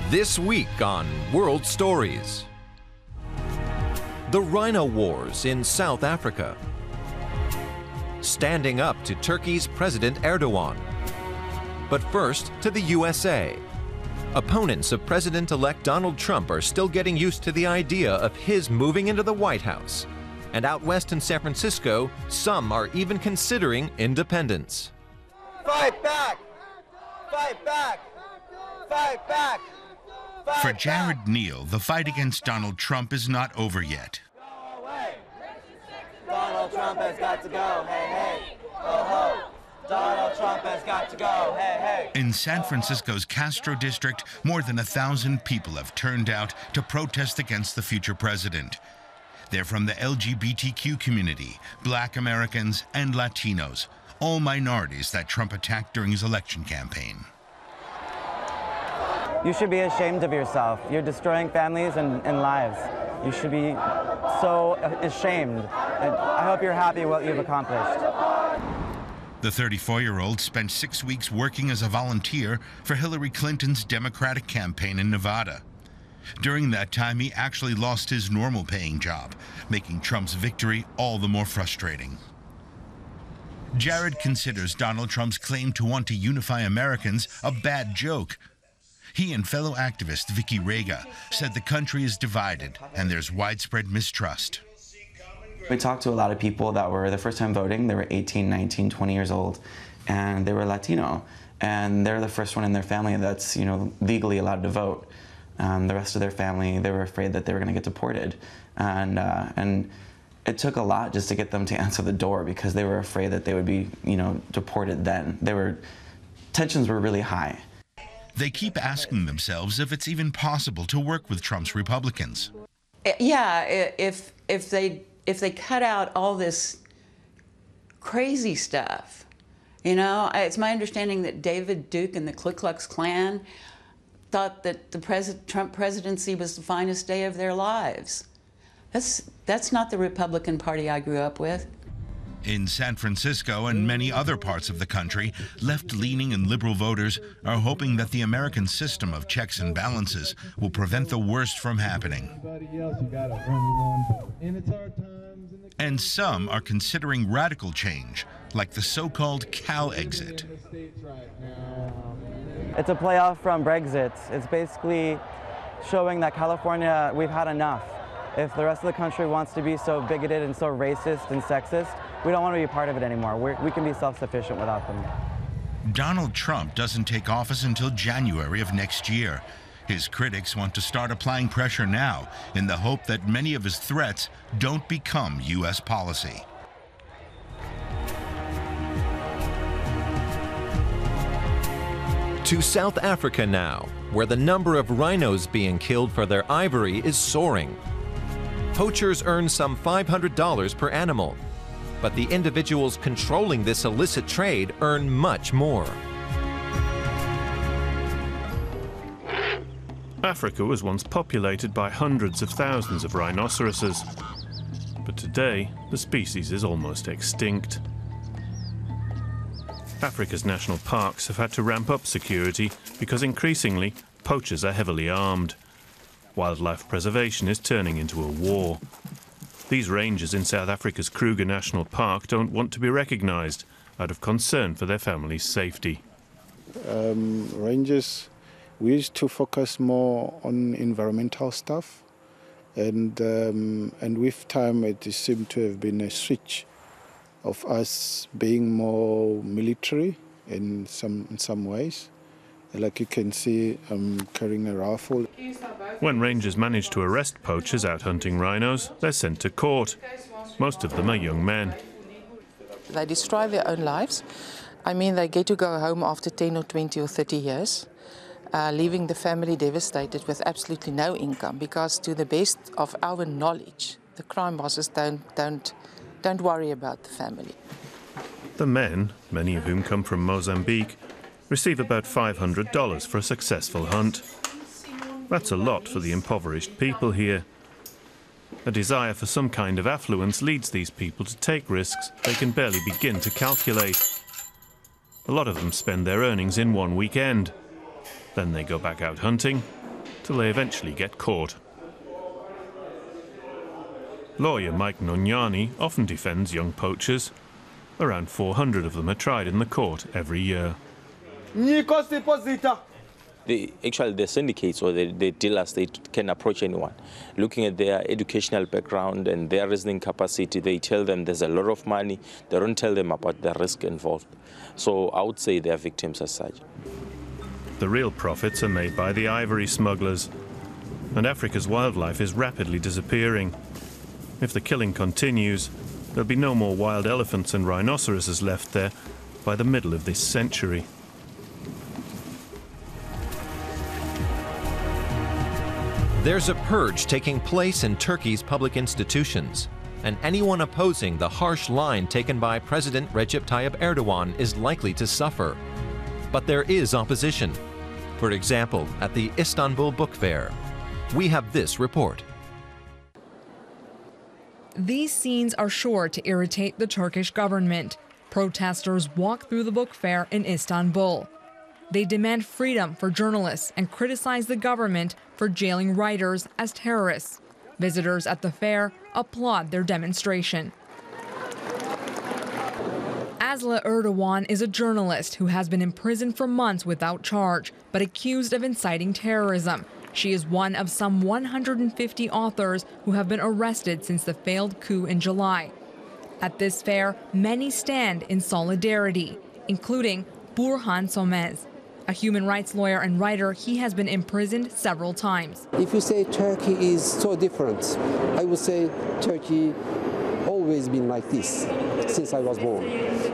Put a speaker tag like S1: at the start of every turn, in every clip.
S1: This week on World Stories. The rhino wars in South Africa. Standing up to Turkey's President Erdogan. But first, to the USA. Opponents of President-elect Donald Trump are still getting used to the idea of his moving into the White House. And out west in San Francisco, some are even considering independence.
S2: Fight back! Fight back! Fight back!
S3: For Jared Neal, the fight against Donald Trump is not over yet.
S2: Go away! Donald Trump has got to go, hey, hey! Oh, ho! Donald Trump has got to go, hey, hey!
S3: In San Francisco's Castro district, more than 1,000 people have turned out to protest against the future president. They're from the LGBTQ community, Black Americans, and Latinos, all minorities that Trump attacked during his election campaign.
S4: You should be ashamed of yourself. You're destroying families and lives. You should be so ashamed. And I hope you're happy with what you've accomplished.
S3: The 34-year-old spent 6 weeks working as a volunteer for Hillary Clinton's Democratic campaign in Nevada. During that time, he actually lost his normal-paying job, making Trump's victory all the more frustrating. Jared considers Donald Trump's claim to want to unify Americans a bad joke. He and fellow activist Vicky Rega said the country is divided and there's widespread mistrust.
S5: We talked to a lot of people that were the first time voting. They were 18, 19, 20 years old, and they were Latino. And they're the first one in their family that's, legally allowed to vote. The rest of their family, they were afraid that they were going to get deported. And it took a lot just to get them to answer the door because they were afraid that they would be, deported then. Tensions were really high.
S3: They keep asking themselves if it's even possible to work with Trump's Republicans.
S6: Yeah, if they cut out all this crazy stuff, it's my understanding that David Duke and the Ku Klux Klan thought that the Trump presidency was the finest day of their lives. That's not the Republican Party I grew up with.
S3: In San Francisco and many other parts of the country, left-leaning and liberal voters are hoping that the American system of checks and balances will prevent the worst from happening. And some are considering radical change, like the so-called Cal exit.
S4: It's a playoff from Brexit. It's basically showing that California, we've had enough. If the rest of the country wants to be so bigoted and so racist and sexist, we don't want to be a part of it anymore. We can be self-sufficient without them.
S3: Donald Trump doesn't take office until January of next year. His critics want to start applying pressure now in the hope that many of his threats don't become U.S. policy.
S1: To South Africa now, where the number of rhinos being killed for their ivory is soaring. Poachers earn some $500 per animal, but the individuals controlling this illicit trade earn much more.
S7: Africa was once populated by hundreds of thousands of rhinoceroses, but today the species is almost extinct. Africa's national parks have had to ramp up security because increasingly poachers are heavily armed. Wildlife preservation is turning into a war. These rangers in South Africa's Kruger National Park don't want to be recognised out of concern for their family's safety.
S8: Rangers, we used to focus more on environmental stuff, and with time it seemed to have been a switch of us being more military in some ways. Like you can see, I'm carrying a rifle.
S7: When rangers manage to arrest poachers out hunting rhinos, they're sent to court. Most of them are young men.
S9: They destroy their own lives. I mean, they get to go home after 10 or 20 or 30 years, leaving the family devastated with absolutely no income, because to the best of our knowledge, the crime bosses don't worry about the family.
S7: The men, many of whom come from Mozambique, receive about $500 for a successful hunt. That's a lot for the impoverished people here. A desire for some kind of affluence leads these people to take risks they can barely begin to calculate. A lot of them spend their earnings in one weekend. Then they go back out hunting till they eventually get caught. Lawyer Mike Nonyani often defends young poachers. Around 400 of them are tried in the court every year.
S10: The syndicates or the dealers, they can approach anyone. Looking at their educational background and their reasoning capacity, they tell them there's a lot of money. They don't tell them about the risk involved. So I would say they are victims as such.
S7: The real profits are made by the ivory smugglers, and Africa's wildlife is rapidly disappearing. If the killing continues, there'll be no more wild elephants and rhinoceroses left there by the middle of this century.
S1: There's a purge taking place in Turkey's public institutions, and anyone opposing the harsh line taken by President Recep Tayyip Erdogan is likely to suffer. But there is opposition. For example, at the Istanbul Book Fair. We have this report.
S11: These scenes are sure to irritate the Turkish government. Protesters walk through the book fair in Istanbul. They demand freedom for journalists and criticize the government for jailing writers as terrorists. Visitors at the fair applaud their demonstration. Aslı Erdoğan is a journalist who has been imprisoned for months without charge, but accused of inciting terrorism. She is one of some 150 authors who have been arrested since the failed coup in July. At this fair, many stand in solidarity, including Burhan Somez. A human rights lawyer and writer, he has been imprisoned several times.
S12: If you say Turkey is so different, I would say Turkey always been like this since I was born.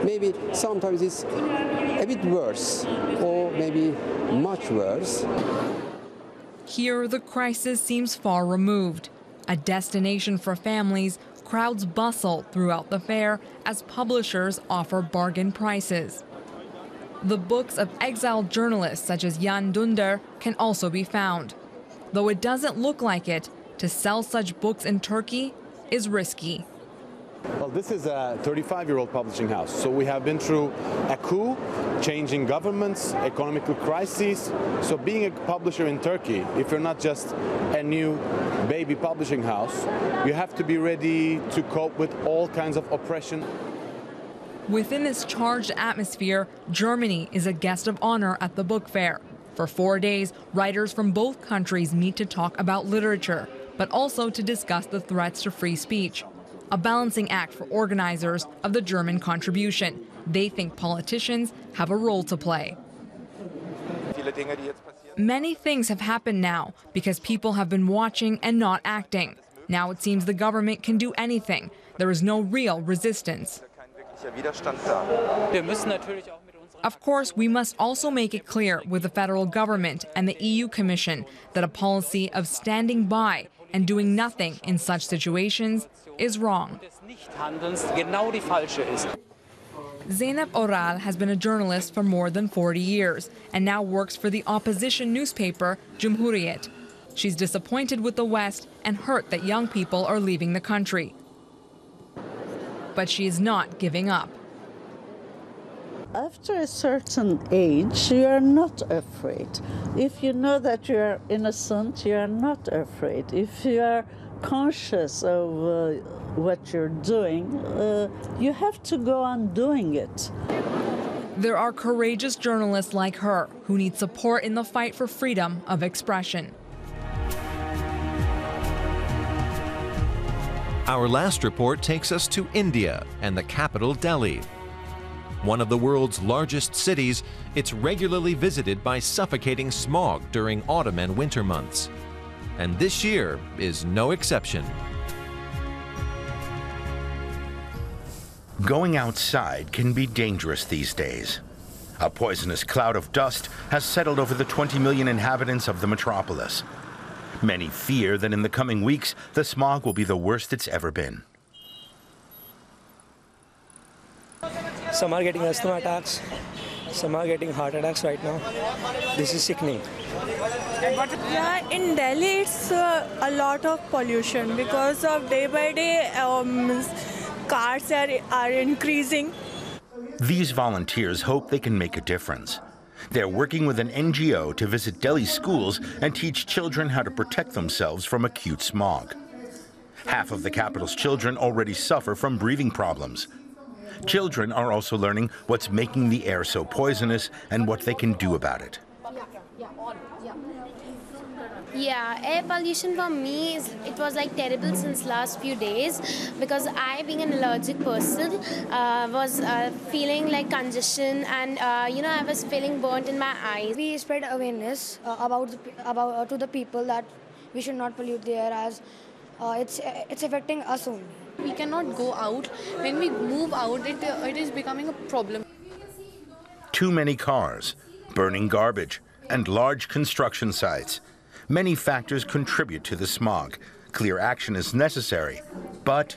S12: Maybe sometimes it's a bit worse, or maybe much worse.
S11: Here, the crisis seems far removed. A destination for families, crowds bustle throughout the fair as publishers offer bargain prices. The books of exiled journalists such as Jan Dündar can also be found. Though it doesn't look like it, to sell such books in Turkey is risky.
S13: Well, this is a 35-year-old publishing house, so we have been through a coup, changing governments, economic crises. So being a publisher in Turkey, if you're not just a new baby publishing house, you have to be ready to cope with all kinds of oppression.
S11: Within this charged atmosphere, Germany is a guest of honor at the book fair. For 4 days, writers from both countries meet to talk about literature, but also to discuss the threats to free speech. A balancing act for organizers of the German contribution. They think politicians have a role to play. Many things have happened now because people have been watching and not acting. Now it seems the government can do anything. There is no real resistance. Of course, we must also make it clear with the federal government and the EU Commission that a policy of standing by and doing nothing in such situations is wrong. Zeynep Oral has been a journalist for more than 40 years and now works for the opposition newspaper Cumhuriyet. She's disappointed with the West and hurt that young people are leaving the country. But she is not giving up.
S14: After a certain age, you are not afraid. If you know that you are innocent, you are not afraid. If you are conscious of what you're doing, you have to go on doing it.
S11: There are courageous journalists like her who need support in the fight for freedom of expression.
S1: Our last report takes us to India and the capital Delhi. One of the world's largest cities, it's regularly visited by suffocating smog during autumn and winter months. And this year is no exception.
S3: Going outside can be dangerous these days. A poisonous cloud of dust has settled over the 20 million inhabitants of the metropolis. Many fear that in the coming weeks, the smog will be the worst it's ever been.
S15: Some are getting asthma attacks, some are getting heart attacks right now. This is sickening.
S16: Yeah, in Delhi it's a lot of pollution because of day by day cars are increasing.
S3: These volunteers hope they can make a difference. They're working with an NGO to visit Delhi schools and teach children how to protect themselves from acute smog. Half of the capital's children already suffer from breathing problems. Children are also learning what's making the air so poisonous and what they can do about it.
S17: Yeah, air pollution for me, it was like terrible since last few days, because I, being an allergic person, was feeling like congestion, and I was feeling burnt in my eyes.
S18: We spread awareness about to the people that we should not pollute the air, as it's affecting us only.
S19: We cannot go out. When we move out, it is becoming a problem.
S3: Too many cars, burning garbage, and large construction sites. Many factors contribute to the smog. Clear action is necessary, but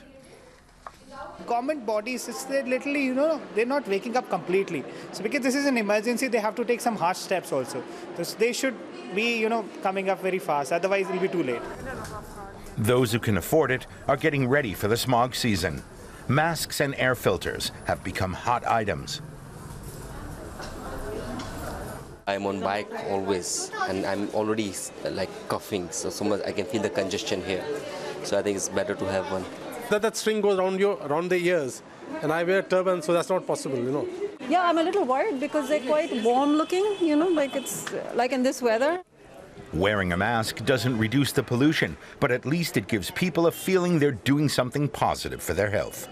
S20: government bodies, they're literally, they're not waking up completely. So because this is an emergency, they have to take some harsh steps also. So they should be, coming up very fast. Otherwise, it'll be too late.
S3: Those who can afford it are getting ready for the smog season. Masks and air filters have become hot items.
S21: I'm on bike always, and I'm already like coughing, so much I can feel the congestion here. So I think it's better to have one.
S22: That string goes around the ears, and I wear turban, so that's not possible,
S23: Yeah, I'm a little worried because they're quite warm looking, like it's like in this weather.
S3: Wearing a mask doesn't reduce the pollution, but at least it gives people a feeling they're doing something positive for their health.